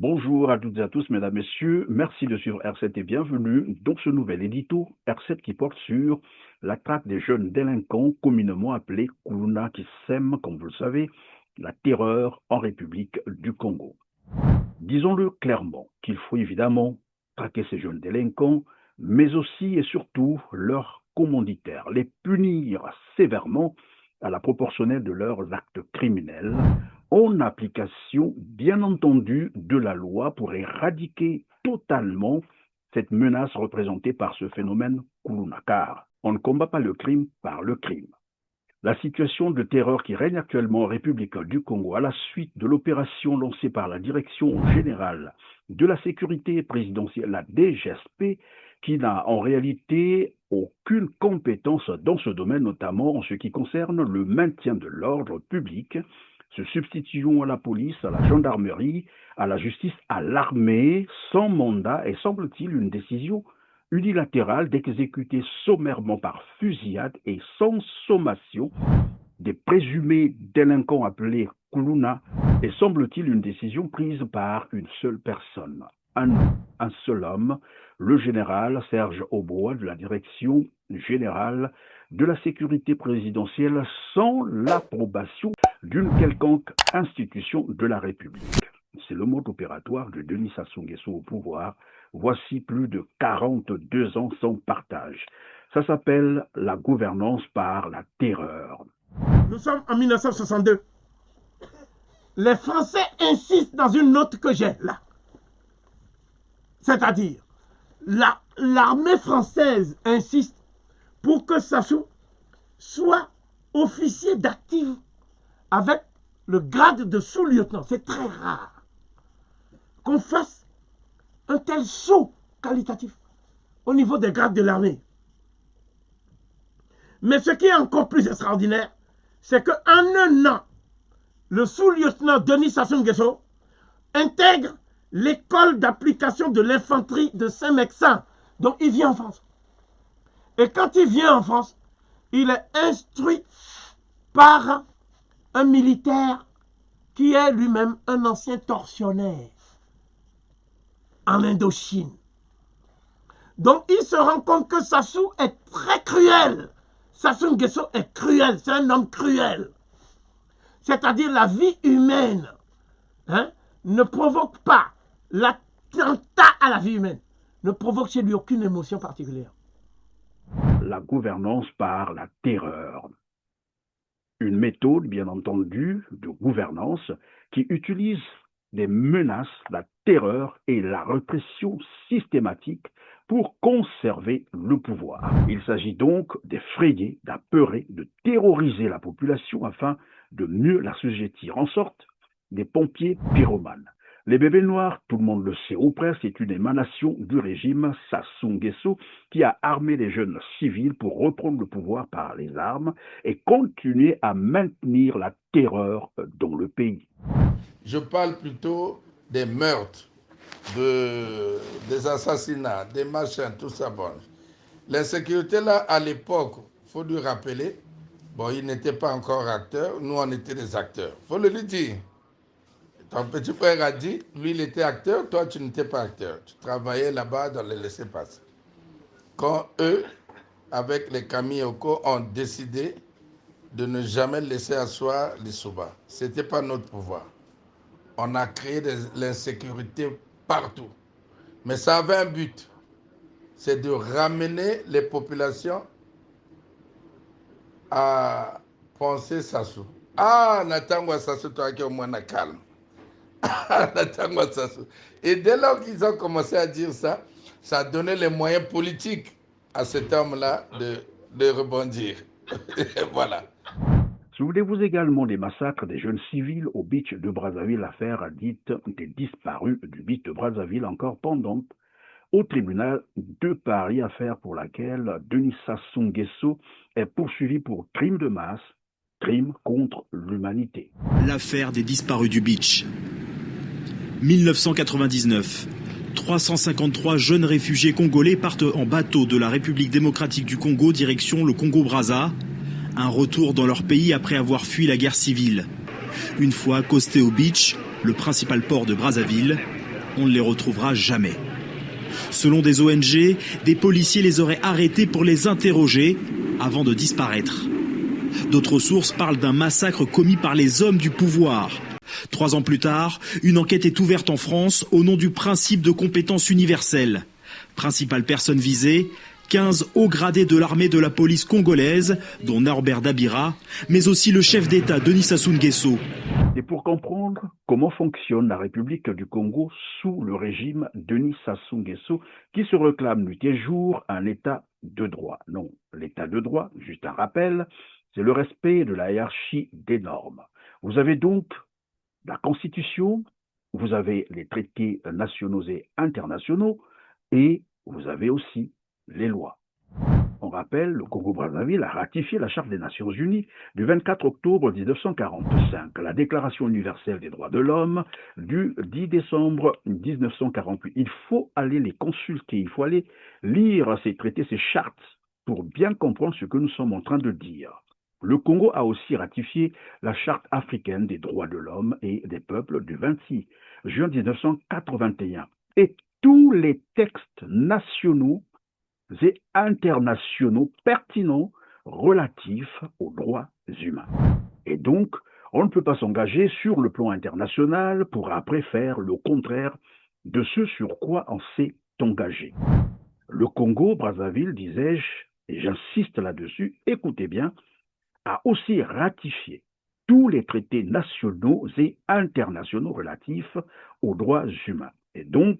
Bonjour à toutes et à tous, mesdames, messieurs. Merci de suivre R7 et bienvenue dans ce nouvel édito R7 qui porte sur la traque des jeunes délinquants communément appelés Kuluna qui sèment, comme vous le savez, la terreur en République du Congo. Disons-le clairement qu'il faut évidemment traquer ces jeunes délinquants, mais aussi et surtout leurs commanditaires, les punir sévèrement à la proportionnelle de leurs actes criminels, en application, bien entendu, de la loi pour éradiquer totalement cette menace représentée par ce phénomène Kuluna, car on ne combat pas le crime par le crime. La situation de terreur qui règne actuellement en République du Congo à la suite de l'opération lancée par la Direction générale de la sécurité présidentielle, la DGSP, qui n'a en réalité aucune compétence dans ce domaine, notamment en ce qui concerne le maintien de l'ordre public, se substituant à la police, à la gendarmerie, à la justice, à l'armée, sans mandat et semble-t-il une décision unilatérale d'exécuter sommairement par fusillade et sans sommation des présumés délinquants appelés Kuluna et semble-t-il une décision prise par une seule personne, un seul homme, le général Serge Aubois de la Direction générale de la sécurité présidentielle sans l'approbation d'une quelconque institution de la République. C'est le mode opératoire de Denis Sassou Nguesso au pouvoir. Voici plus de 42 ans sans partage. Ça s'appelle la gouvernance par la terreur. Nous sommes en 1962. Les Français insistent dans une note que j'ai là. C'est-à-dire, l'armée française insiste pour que Sassou soit officier d'active avec le grade de sous-lieutenant. C'est très rare qu'on fasse un tel saut qualitatif au niveau des grades de l'armée. Mais ce qui est encore plus extraordinaire, c'est qu'en un an, le sous-lieutenant Denis Sassou Nguesso intègre l'école d'application de l'infanterie de Saint-Mexan. Donc il vient en France. Et quand il vient en France, il est instruit par un militaire qui est lui-même un ancien tortionnaire en Indochine. Donc il se rend compte que Sassou est très cruel. Sassou Nguesso est cruel, c'est un homme cruel. C'est-à-dire la vie humaine ne provoque pas l'attentat à la vie humaine, ne provoque chez lui aucune émotion particulière. La gouvernance par la terreur. Une méthode, bien entendu, de gouvernance qui utilise des menaces, la terreur et la répression systématique pour conserver le pouvoir. Il s'agit donc d'effrayer, d'apeurer, de terroriser la population afin de mieux l'assujettir, en sorte des pompiers pyromanes. Les bébés noirs, tout le monde le sait ou presque, c'est une émanation du régime Sassou Nguesso qui a armé les jeunes civils pour reprendre le pouvoir par les armes et continuer à maintenir la terreur dans le pays. Je parle plutôt des meurtres, des assassinats, des machins, tout ça. Bon. L'insécurité là, à l'époque, il faut lui rappeler, bon, il n'était pas encore acteur, nous on était des acteurs. Il faut le lui dire. Ton petit frère a dit, lui il était acteur, toi tu n'étais pas acteur. Tu travaillais là-bas dans les laissez-passer. Quand eux, avec les Kamioko, ont décidé de ne jamais laisser asseoir les Souba. Ce n'était pas notre pouvoir. On a créé de l'insécurité partout. Mais ça avait un but. C'est de ramener les populations à penser Sassou. Ah, Natangwa Sassou, toi qui es au moins calme. Et dès lors qu'ils ont commencé à dire ça, ça a donné les moyens politiques à cet homme-là de rebondir. Voilà. Souvenez-vous également des massacres des jeunes civils au beach de Brazzaville, l'affaire dite des disparus du beach de Brazzaville, encore pendante au tribunal de Paris, affaire pour laquelle Denis Sassou Nguesso est poursuivi pour crime de masse, crime contre l'humanité. L'affaire des disparus du beach. 1999. 353 jeunes réfugiés congolais partent en bateau de la République démocratique du Congo direction le Congo-Brazza. Un retour dans leur pays après avoir fui la guerre civile. Une fois accostés au beach, le principal port de Brazzaville, on ne les retrouvera jamais. Selon des ONG, des policiers les auraient arrêtés pour les interroger avant de disparaître. D'autres sources parlent d'un massacre commis par les hommes du pouvoir. 3 ans plus tard, une enquête est ouverte en France au nom du principe de compétence universelle. Principale personne visée, 15 hauts gradés de l'armée de la police congolaise, dont Norbert Dabira, mais aussi le chef d'État Denis Sassou Nguesso. Et pour comprendre comment fonctionne la République du Congo sous le régime Denis Sassou Nguesso, qui se réclame nuit et jour un État de droit. Non, l'État de droit, juste un rappel, c'est le respect de la hiérarchie des normes. Vous avez donc la Constitution, vous avez les traités nationaux et internationaux, et vous avez aussi les lois. On rappelle, le Congo-Brazzaville a ratifié la Charte des Nations Unies du 24 octobre 1945, la Déclaration universelle des droits de l'homme du 10 décembre 1948. Il faut aller les consulter, il faut aller lire ces traités, ces chartes, pour bien comprendre ce que nous sommes en train de dire. Le Congo a aussi ratifié la Charte africaine des droits de l'homme et des peuples du 26 juin 1981. Et tous les textes nationaux et internationaux pertinents relatifs aux droits humains. Et donc, on ne peut pas s'engager sur le plan international pour après faire le contraire de ce sur quoi on s'est engagé. Le Congo-Brazzaville, disais-je, et j'insiste là-dessus, écoutez bien, a aussi ratifié tous les traités nationaux et internationaux relatifs aux droits humains. Et donc,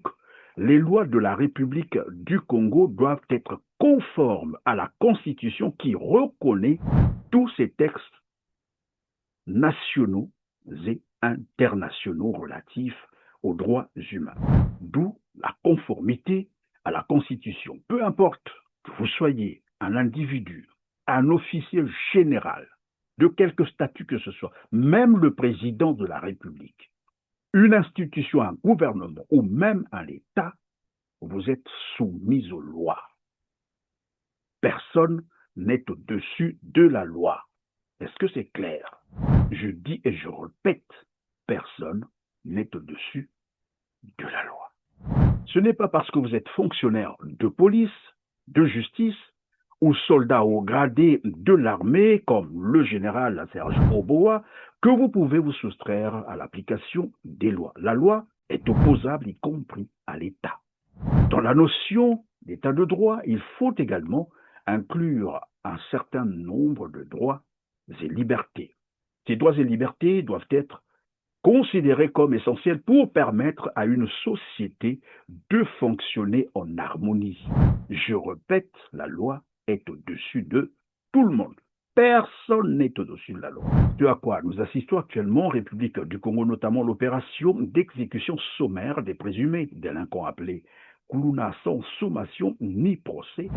les lois de la République du Congo doivent être conformes à la Constitution qui reconnaît tous ces textes nationaux et internationaux relatifs aux droits humains. D'où la conformité à la Constitution. Peu importe que vous soyez un individu, un officier général, de quelque statut que ce soit, même le président de la République, une institution, un gouvernement ou même un État, vous êtes soumis aux lois. Personne n'est au-dessus de la loi. Est-ce que c'est clair? Je dis et je répète, personne n'est au-dessus de la loi. Ce n'est pas parce que vous êtes fonctionnaire de police, de justice ou soldat au gradé de l'armée, comme le général Serge Oboa, que vous pouvez vous soustraire à l'application des lois. La loi est opposable, y compris à l'État. Dans la notion d'état de droit, il faut également inclure un certain nombre de droits et libertés. Ces droits et libertés doivent être considérés comme essentiels pour permettre à une société de fonctionner en harmonie. Je répète, la loi est au-dessus de tout le monde. Personne n'est au-dessus de la loi. Ce à quoi nous assistons actuellement en République du Congo, notamment l'opération d'exécution sommaire des présumés délinquants appelés Kuluna sans sommation ni procès.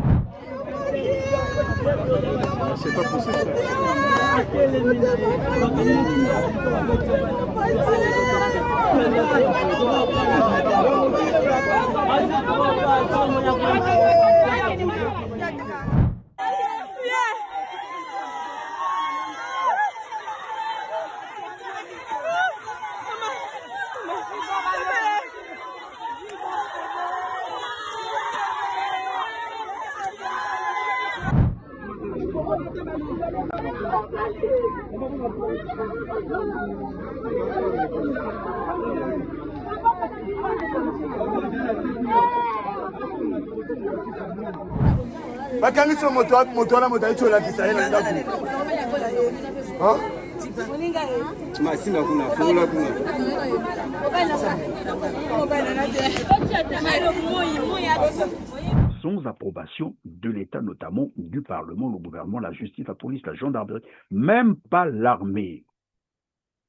C'est pas possible ça. bakangi so moto wana moto aitsola kisa yena ndaku Masinga kuna fungula kuna. Sans approbation de l'État, notamment du Parlement, le gouvernement, la justice, la police, la gendarmerie, même pas l'armée.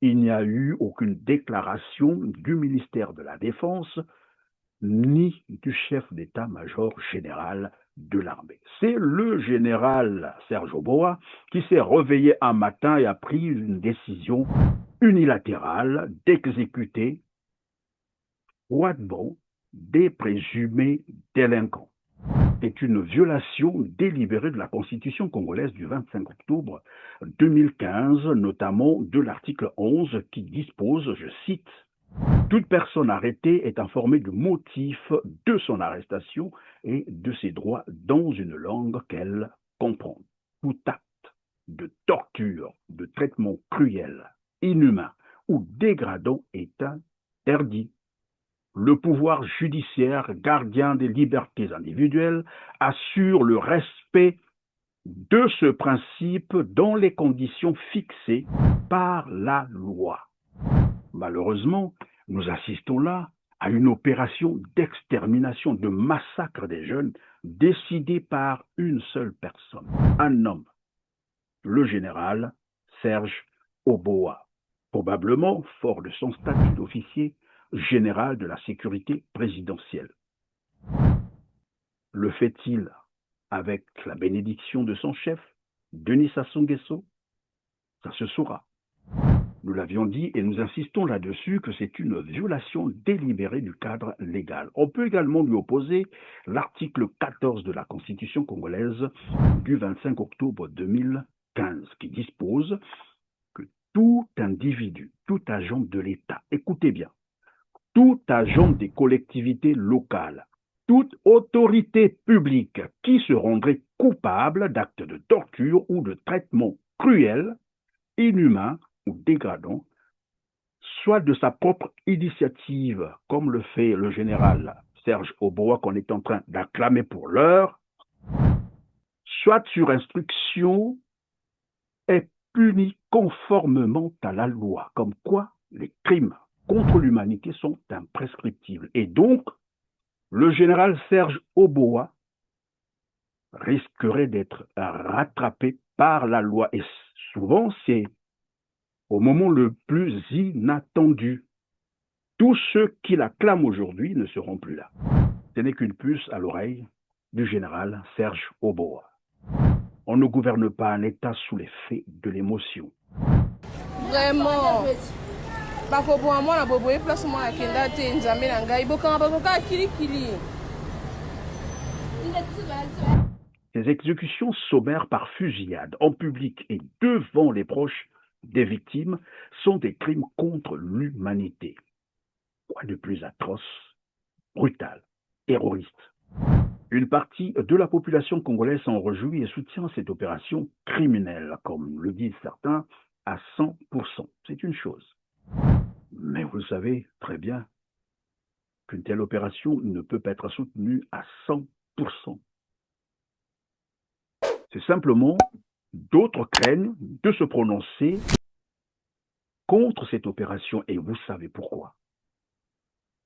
Il n'y a eu aucune déclaration du ministère de la Défense ni du chef d'état-major général de l'armée. C'est le général Serge Oboa qui s'est réveillé un matin et a pris une décision unilatérale d'exécuter froidement des présumés délinquants. C'est une violation délibérée de la Constitution congolaise du 25 octobre 2015, notamment de l'article 11 qui dispose, je cite, Toute personne arrêtée est informée du motif de son arrestation et de ses droits dans une langue qu'elle comprend. Tout acte de torture, de traitement cruel, inhumain ou dégradant est interdit. Le pouvoir judiciaire, gardien des libertés individuelles, assure le respect de ce principe dans les conditions fixées par la loi. Malheureusement, nous assistons là à une opération d'extermination, de massacre des jeunes décidée par une seule personne, un homme, le général Serge Oboa, probablement fort de son statut d'officier général de la sécurité présidentielle. Le fait-il avec la bénédiction de son chef, Denis Sassou Nguesso? Ça se saura. Nous l'avions dit et nous insistons là-dessus que c'est une violation délibérée du cadre légal. On peut également lui opposer l'article 14 de la Constitution congolaise du 25 octobre 2015 qui dispose que tout individu, tout agent de l'État, écoutez bien, tout agent des collectivités locales, toute autorité publique qui se rendrait coupable d'actes de torture ou de traitement cruel, inhumain ou dégradant, soit de sa propre initiative, comme le fait le général Serge Oboa qu'on est en train d'acclamer pour l'heure, soit sur instruction, est puni conformément à la loi, comme quoi les crimes contre l'humanité sont imprescriptibles. Et donc, le général Serge Oboa risquerait d'être rattrapé par la loi. Et souvent, c'est au moment le plus inattendu. Tous ceux qui l'acclament aujourd'hui ne seront plus là. Ce n'est qu'une puce à l'oreille du général Serge Oboa. On ne gouverne pas un État sous l'effet de l'émotion. Vraiment. Ces exécutions sommaires par fusillade en public et devant les proches des victimes sont des crimes contre l'humanité. Quoi de plus atroce, brutal, terroriste? Une partie de la population congolaise s'en réjouit et soutient cette opération criminelle, comme le disent certains, à 100%. C'est une chose. Mais vous le savez très bien qu'une telle opération ne peut pas être soutenue à 100%. C'est simplement d'autres craignent de se prononcer contre cette opération et vous savez pourquoi.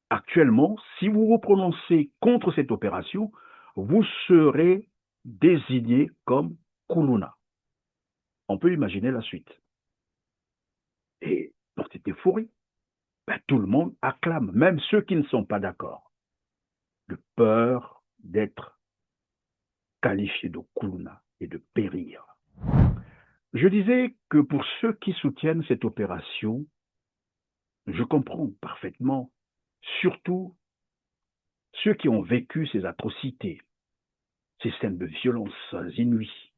Actuellement, si vous vous prononcez contre cette opération, vous serez désigné comme Kuluna. On peut imaginer la suite. Et dans cette euphorie, tout le monde acclame, même ceux qui ne sont pas d'accord, de peur d'être qualifiés de Kuluna et de périr. Je disais que pour ceux qui soutiennent cette opération, je comprends parfaitement, surtout ceux qui ont vécu ces atrocités, ces scènes de violence inouïes,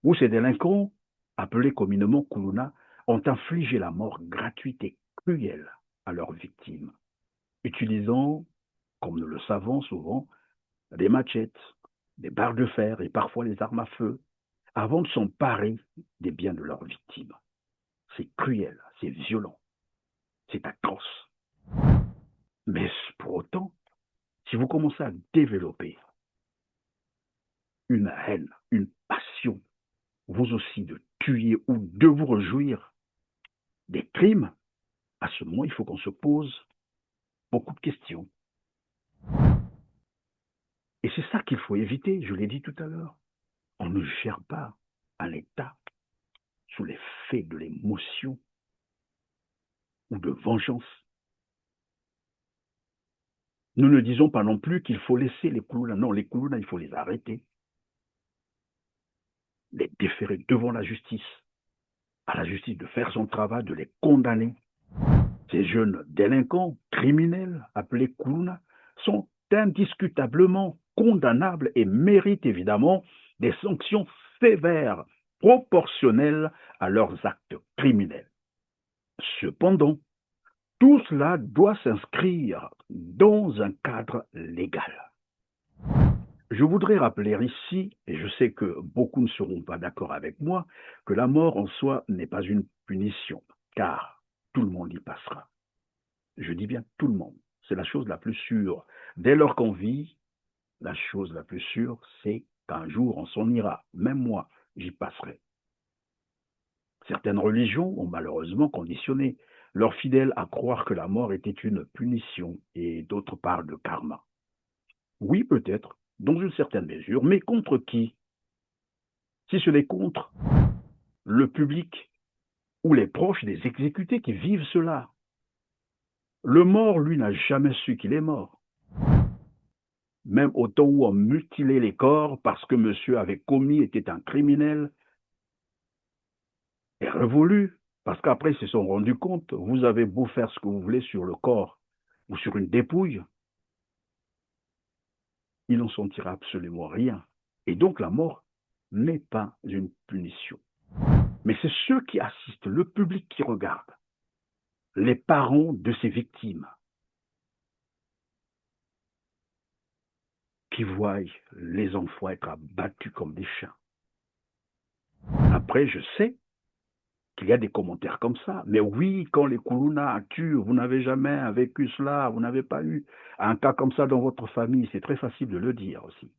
où ces délinquants, appelés communément Kuluna, ont infligé la mort gratuite et cruelle à leurs victimes, utilisant, comme nous le savons souvent, des machettes, des barres de fer et parfois les armes à feu, avant de s'emparer des biens de leurs victimes. C'est cruel, c'est violent, c'est atroce. Mais pour autant, si vous commencez à développer une haine, une passion, vous aussi de tuer ou de vous réjouir des crimes, à ce moment, il faut qu'on se pose beaucoup de questions. Et c'est ça qu'il faut éviter, je l'ai dit tout à l'heure. On ne gère pas un État sous l'effet de l'émotion ou de vengeance. Nous ne disons pas non plus qu'il faut laisser les Kuluna. Non, les Kuluna, il faut les arrêter, les déférer devant la justice, à la justice de faire son travail, de les condamner. Ces jeunes délinquants, criminels, appelés Kuluna, sont indiscutablement condamnables et méritent évidemment des sanctions sévères, proportionnelles à leurs actes criminels. Cependant, Tout cela doit s'inscrire dans un cadre légal. Je voudrais rappeler ici, et je sais que beaucoup ne seront pas d'accord avec moi, que la mort en soi n'est pas une punition, car tout le monde y passera. Je dis bien tout le monde. C'est la chose la plus sûre. Dès lors qu'on vit, la chose la plus sûre, c'est qu'un jour on s'en ira. Même moi, j'y passerai. Certaines religions ont malheureusement conditionné leurs fidèles à croire que la mort était une punition et d'autres parlent de karma. Oui, peut-être, dans une certaine mesure, mais contre qui? Si ce n'est contre le public ou les proches des exécutés qui vivent cela. Le mort, lui, n'a jamais su qu'il est mort. Même au temps où on mutilait les corps parce que monsieur avait commis, était un criminel, est révolu. Parce qu'après, ils se sont rendus compte, vous avez beau faire ce que vous voulez sur le corps ou sur une dépouille, il n'en sentira absolument rien. Et donc la mort n'est pas une punition. Mais c'est ceux qui assistent, le public qui regarde, les parents de ces victimes, qui voient les enfants être abattus comme des chiens. Après, je sais qu'il y a des commentaires comme ça. Mais oui, quand les Kuluna tuent, vous n'avez jamais vécu cela, vous n'avez pas eu un cas comme ça dans votre famille. C'est très facile de le dire aussi.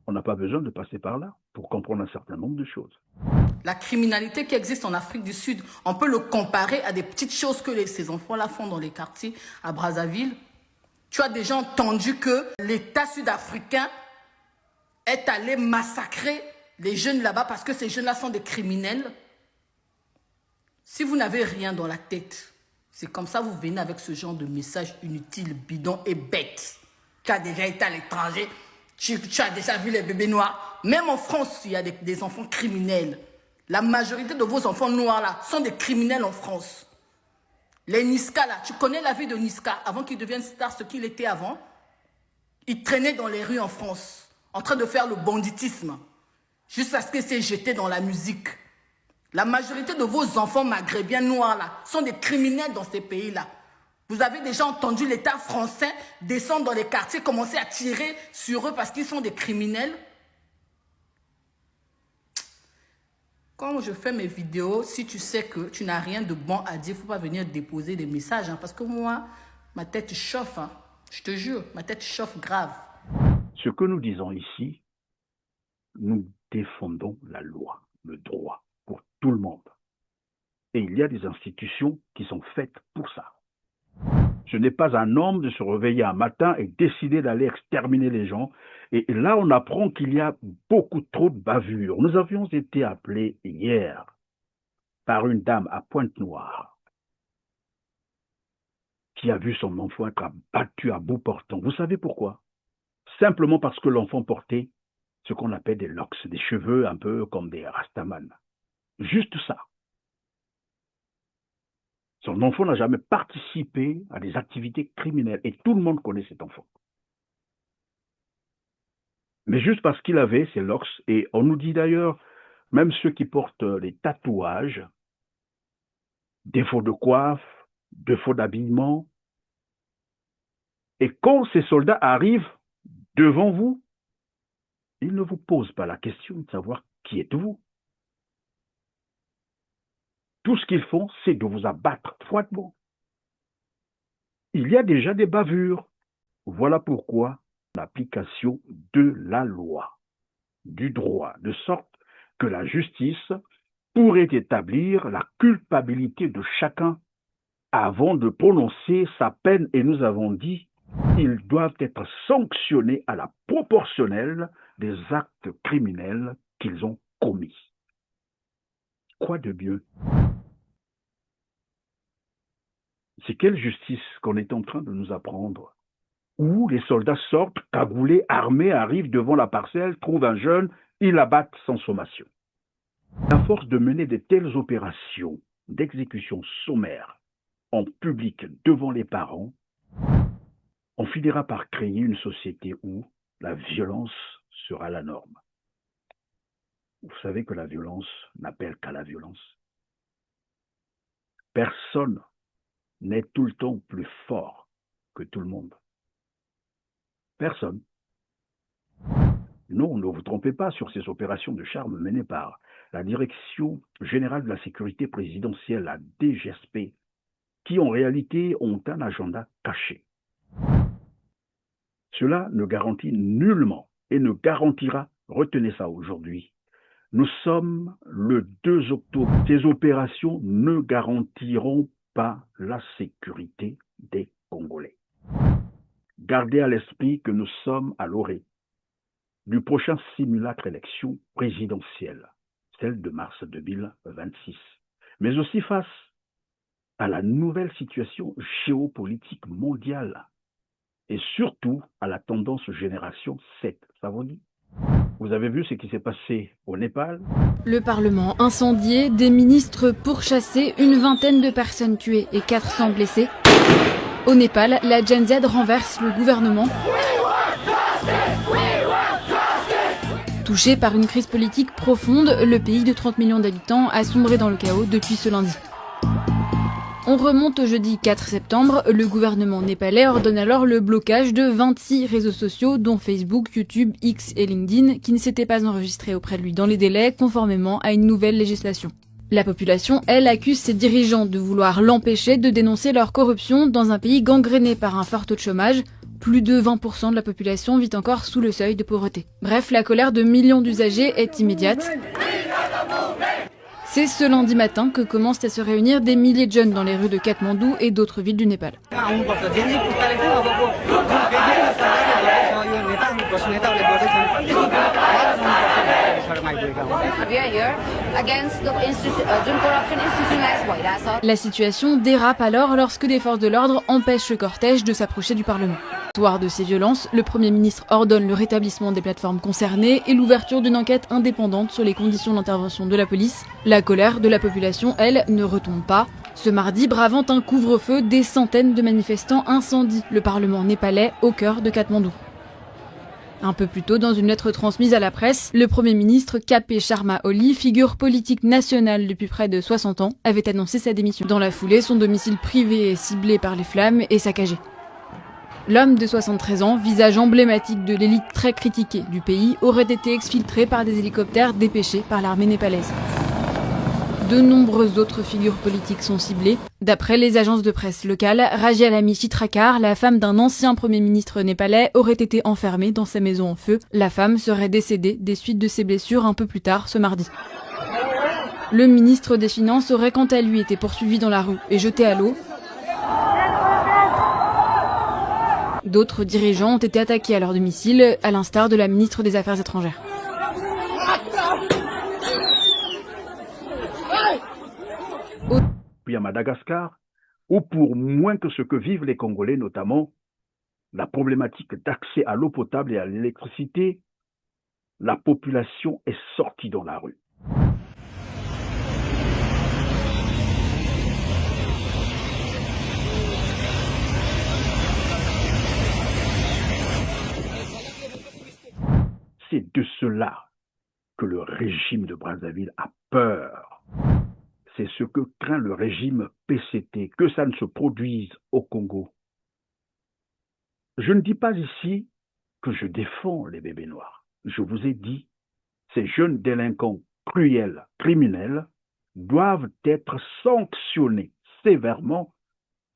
On n'a pas besoin de passer par là pour comprendre un certain nombre de choses. La criminalité qui existe en Afrique du Sud, on peut le comparer à des petites choses que ces enfants-là font dans les quartiers à Brazzaville. Tu as déjà entendu que l'État sud-africain est allé massacrer les jeunes là-bas parce que ces jeunes-là sont des criminels. Si vous n'avez rien dans la tête, c'est comme ça vous venez avec ce genre de message inutile, bidon et bête. Tu as déjà été à l'étranger, tu as déjà vu les bébés noirs. Même en France, il y a des enfants criminels. La majorité de vos enfants noirs là sont des criminels en France. Les Niska là, tu connais la vie de Niska avant qu'il devienne star, ce qu'il était avant. Il traînait dans les rues en France, en train de faire le banditisme, jusqu'à ce qu'il s'est jeté dans la musique. La majorité de vos enfants maghrébins noirs là sont des criminels dans ces pays-là. Vous avez déjà entendu l'État français descendre dans les quartiers, commencer à tirer sur eux parce qu'ils sont des criminels. Quand je fais mes vidéos, si tu sais que tu n'as rien de bon à dire, il ne faut pas venir déposer des messages. Hein, parce que moi, ma tête chauffe. Hein, je te jure, ma tête chauffe grave. Ce que nous disons ici, nous défendons la loi, le droit, pour tout le monde. Et il y a des institutions qui sont faites pour ça. Ce n'est pas un homme de se réveiller un matin et décider d'aller exterminer les gens. Et là, on apprend qu'il y a beaucoup trop de bavures. Nous avions été appelés hier par une dame à Pointe-Noire qui a vu son enfant être abattu à bout portant. Vous savez pourquoi? Simplement parce que l'enfant portait ce qu'on appelle des locks, des cheveux un peu comme des rastaman. Juste ça. Son enfant n'a jamais participé à des activités criminelles et tout le monde connaît cet enfant. Mais juste parce qu'il avait ces locks, et on nous dit d'ailleurs, même ceux qui portent les tatouages, défaut de coiffe, défaut d'habillement, et quand ces soldats arrivent devant vous, ils ne vous posent pas la question de savoir qui êtes-vous. Tout ce qu'ils font, c'est de vous abattre froidement. Il y a déjà des bavures. Voilà pourquoi l'application de la loi, du droit, de sorte que la justice pourrait établir la culpabilité de chacun avant de prononcer sa peine. Et nous avons dit qu'ils doivent être sanctionnés à la proportionnelle des actes criminels qu'ils ont commis. Quoi de mieux? C'est quelle justice qu'on est en train de nous apprendre? Où les soldats sortent, cagoulés, armés, arrivent devant la parcelle, trouvent un jeune, ils l'abattent sans sommation. À force de mener de telles opérations d'exécution sommaire en public devant les parents, on finira par créer une société où la violence sera la norme. Vous savez que la violence n'appelle qu'à la violence. Personne n'est tout le temps plus fort que tout le monde? Personne. Non, ne vous trompez pas sur ces opérations de charme menées par la Direction générale de la sécurité présidentielle, la DGSP, qui en réalité ont un agenda caché. Cela ne garantit nullement et ne garantira, retenez ça aujourd'hui, nous sommes le 2 octobre. Ces opérations ne garantiront pas la sécurité des Congolais. Gardez à l'esprit que nous sommes à l'orée du prochain simulacre élection présidentielle, celle de mars 2026, mais aussi face à la nouvelle situation géopolitique mondiale et surtout à la tendance génération 7. Ça vous dit? Vous avez vu ce qui s'est passé au Népal? Le Parlement incendié, des ministres pourchassés, une vingtaine de personnes tuées et 400 blessés. Au Népal, la Gen Z renverse le gouvernement. Touché par une crise politique profonde, le pays de 30 millions d'habitants a sombré dans le chaos depuis ce lundi. On remonte au jeudi 4 septembre, le gouvernement népalais ordonne alors le blocage de 26 réseaux sociaux dont Facebook, YouTube, X et LinkedIn qui ne s'étaient pas enregistrés auprès de lui dans les délais conformément à une nouvelle législation. La population, elle, accuse ses dirigeants de vouloir l'empêcher de dénoncer leur corruption dans un pays gangréné par un fort taux de chômage. Plus de 20% de la population vit encore sous le seuil de pauvreté. Bref, la colère de millions d'usagers est immédiate. C'est ce lundi matin que commencent à se réunir des milliers de jeunes dans les rues de Katmandou et d'autres villes du Népal. La situation dérape alors lorsque des forces de l'ordre empêchent le cortège de s'approcher du Parlement. Soir de ces violences, le Premier ministre ordonne le rétablissement des plateformes concernées et l'ouverture d'une enquête indépendante sur les conditions d'intervention de la police. La colère de la population, elle, ne retombe pas. Ce mardi, bravant un couvre-feu, des centaines de manifestants incendient le Parlement népalais au cœur de Katmandou. Un peu plus tôt, dans une lettre transmise à la presse, le Premier ministre K.P. Sharma Oli, figure politique nationale depuis près de 60 ans, avait annoncé sa démission. Dans la foulée, son domicile privé est ciblé par les flammes et saccagé. L'homme de 73 ans, visage emblématique de l'élite très critiquée du pays, aurait été exfiltré par des hélicoptères dépêchés par l'armée népalaise. De nombreuses autres figures politiques sont ciblées. D'après les agences de presse locales, Rajalami Chitrakar, la femme d'un ancien Premier ministre népalais, aurait été enfermée dans sa maison en feu. La femme serait décédée des suites de ses blessures un peu plus tard ce mardi. Le ministre des Finances aurait quant à lui été poursuivi dans la rue et jeté à l'eau. D'autres dirigeants ont été attaqués à leur domicile, à l'instar de la ministre des Affaires étrangères. Puis à Madagascar, où pour moins que ce que vivent les Congolais, notamment la problématique d'accès à l'eau potable et à l'électricité, la population est sortie dans la rue. C'est de cela que le régime de Brazzaville a peur. C'est ce que craint le régime PCT, que ça ne se produise au Congo. Je ne dis pas ici que je défends les bébés noirs. Je vous ai dit, ces jeunes délinquants cruels, criminels, doivent être sanctionnés sévèrement,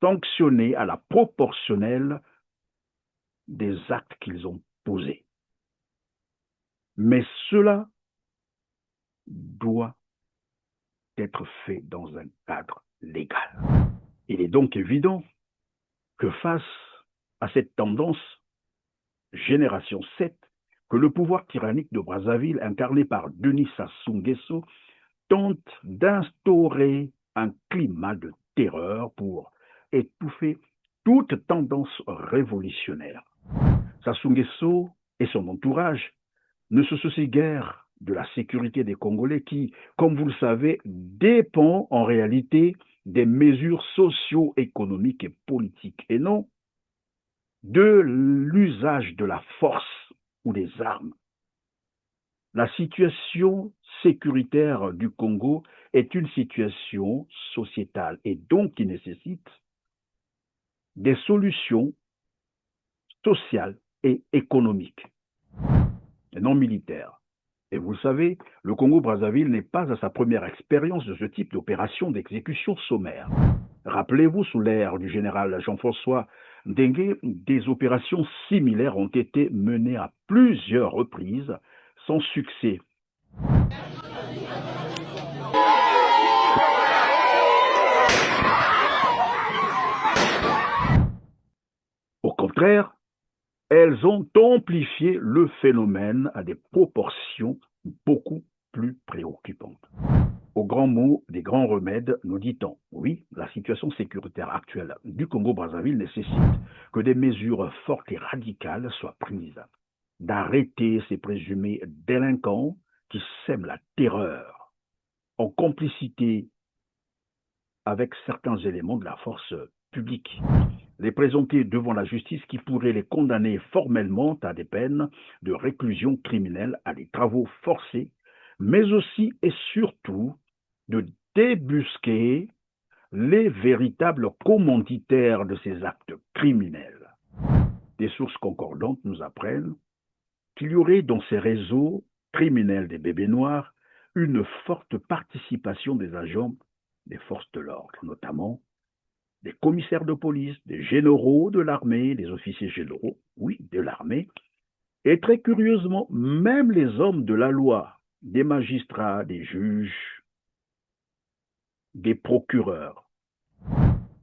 sanctionnés à la proportionnelle des actes qu'ils ont posés. Mais cela doit être fait dans un cadre légal. Il est donc évident que face à cette tendance génération 7, que le pouvoir tyrannique de Brazzaville, incarné par Denis Sassou Nguesso, tente d'instaurer un climat de terreur pour étouffer toute tendance révolutionnaire. Sassou Nguesso et son entourage ne se soucient guère de la sécurité des Congolais qui, comme vous le savez, dépend en réalité des mesures socio-économiques et politiques et non de l'usage de la force ou des armes. La situation sécuritaire du Congo est une situation sociétale et donc qui nécessite des solutions sociales et économiques, et non militaires. Et vous le savez, le Congo-Brazzaville n'est pas à sa première expérience de ce type d'opération d'exécution sommaire. Rappelez-vous, sous l'ère du général Jean-François Ndengue, des opérations similaires ont été menées à plusieurs reprises sans succès. Au contraire, elles ont amplifié le phénomène à des proportions beaucoup plus préoccupantes. Au grand mot des grands remèdes, nous dit-on, oui, la situation sécuritaire actuelle du Congo-Brazzaville nécessite que des mesures fortes et radicales soient prises, d'arrêter ces présumés délinquants qui sèment la terreur en complicité avec certains éléments de la force publique, les présenter devant la justice qui pourrait les condamner formellement à des peines de réclusion criminelle, à des travaux forcés, mais aussi et surtout de débusquer les véritables commanditaires de ces actes criminels. Des sources concordantes nous apprennent qu'il y aurait dans ces réseaux criminels des bébés noirs une forte participation des agents des forces de l'ordre, notamment des commissaires de police, des généraux de l'armée, des officiers généraux, oui, de l'armée, et très curieusement, même les hommes de la loi, des magistrats, des juges, des procureurs.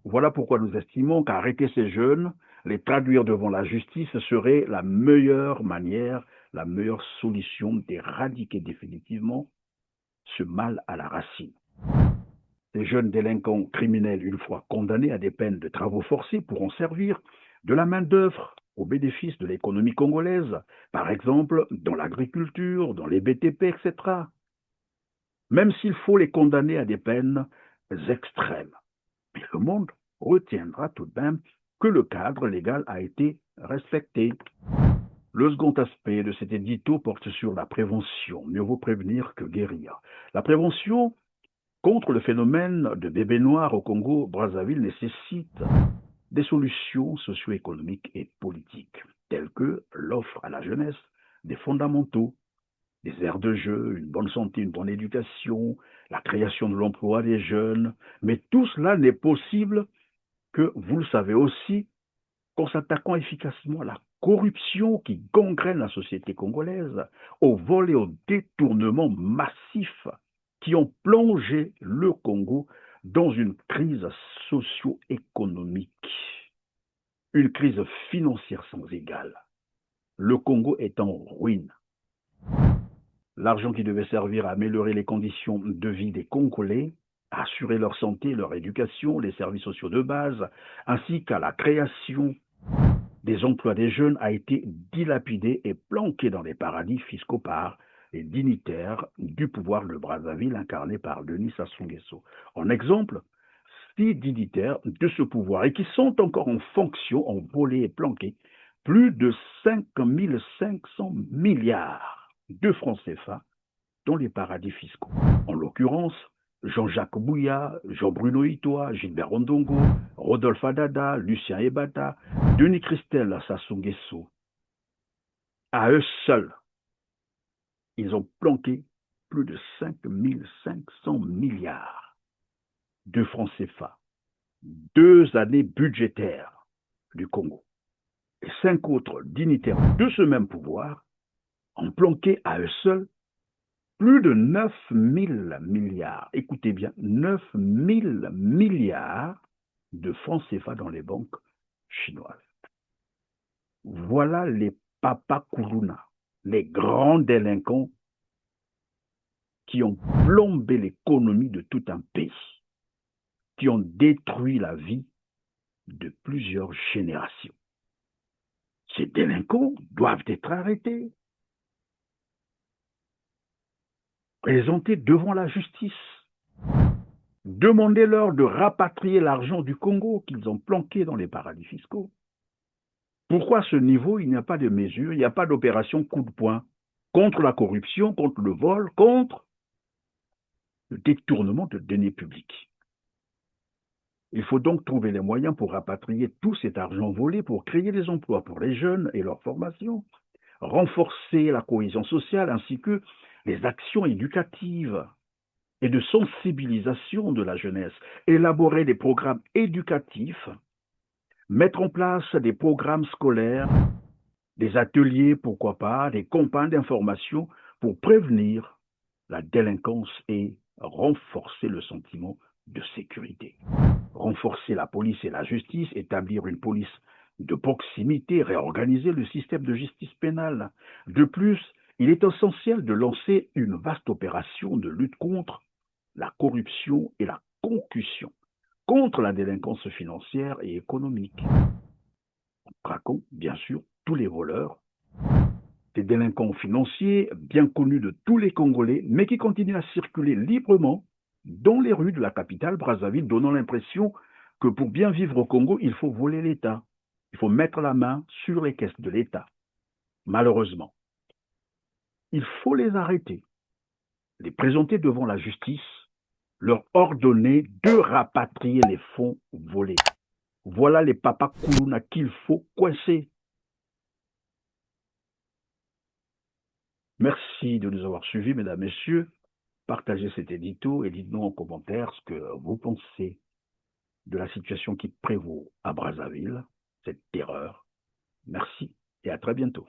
Voilà pourquoi nous estimons qu'arrêter ces jeunes, les traduire devant la justice serait la meilleure manière, la meilleure solution d'éradiquer définitivement ce mal à la racine. Ces jeunes délinquants criminels, une fois condamnés à des peines de travaux forcés, pourront servir de la main-d'œuvre au bénéfice de l'économie congolaise, par exemple dans l'agriculture, dans les BTP, etc. Même s'il faut les condamner à des peines extrêmes. Mais le monde retiendra tout de même que le cadre légal a été respecté. Le second aspect de cet édito porte sur la prévention. Mieux vaut prévenir que guérir. La prévention contre le phénomène de bébés noirs au Congo-Brazzaville nécessite des solutions socio-économiques et politiques, telles que l'offre à la jeunesse des fondamentaux, des aires de jeu, une bonne santé, une bonne éducation, la création de l'emploi des jeunes. Mais tout cela n'est possible que, vous le savez aussi, qu'en s'attaquant efficacement à la corruption qui gangrène la société congolaise, au vol et au détournement massif qui ont plongé le Congo dans une crise socio-économique, une crise financière sans égale. Le Congo est en ruine. L'argent qui devait servir à améliorer les conditions de vie des Congolais, à assurer leur santé, leur éducation, les services sociaux de base, ainsi qu'à la création des emplois des jeunes, a été dilapidé et planqué dans les paradis fiscaux par les dignitaires du pouvoir de Brazzaville incarnés par Denis Sassou Nguesso. En exemple, 6 dignitaires de ce pouvoir et qui sont encore en fonction ont volé et planqué plus de 5 500 milliards de francs CFA dans les paradis fiscaux. En l'occurrence, Jean-Jacques Bouya, Jean-Bruno Itoa, Gilbert Ondongo, Rodolphe Adada, Lucien Ebata, Denis Christel Sassou Nguesso. À eux seuls, ils ont planqué plus de 5 500 milliards de francs CFA. 2 années budgétaires du Congo. Et 5 autres dignitaires de ce même pouvoir ont planqué à eux seuls plus de 9 000 milliards. Écoutez bien, 9 000 milliards de francs CFA dans les banques chinoises. Voilà les Papa Kourouna, les grands délinquants qui ont plombé l'économie de tout un pays, qui ont détruit la vie de plusieurs générations. Ces délinquants doivent être arrêtés, présentés devant la justice. Demandez-leur de rapatrier l'argent du Congo qu'ils ont planqué dans les paradis fiscaux. Pourquoi à ce niveau, il n'y a pas de mesure, il n'y a pas d'opération coup de poing contre la corruption, contre le vol, contre le détournement de deniers publics? Il faut donc trouver les moyens pour rapatrier tout cet argent volé pour créer des emplois pour les jeunes et leur formation, renforcer la cohésion sociale ainsi que les actions éducatives et de sensibilisation de la jeunesse, élaborer des programmes éducatifs, mettre en place des programmes scolaires, des ateliers, pourquoi pas, des campagnes d'information pour prévenir la délinquance et renforcer le sentiment de sécurité. Renforcer la police et la justice, établir une police de proximité, réorganiser le système de justice pénale. De plus, il est essentiel de lancer une vaste opération de lutte contre la corruption et la concussion, contre la délinquance financière et économique. Traquons, bien sûr, tous les voleurs, des délinquants financiers bien connus de tous les Congolais, mais qui continuent à circuler librement dans les rues de la capitale, Brazzaville, donnant l'impression que pour bien vivre au Congo, il faut voler l'État. Il faut mettre la main sur les caisses de l'État. Malheureusement, il faut les arrêter, les présenter devant la justice, leur ordonner de rapatrier les fonds volés. Voilà les papas Koulouna qu'il faut coincer. Merci de nous avoir suivis, mesdames, messieurs. Partagez cet édito et dites-nous en commentaire ce que vous pensez de la situation qui prévaut à Brazzaville, cette terreur. Merci et à très bientôt.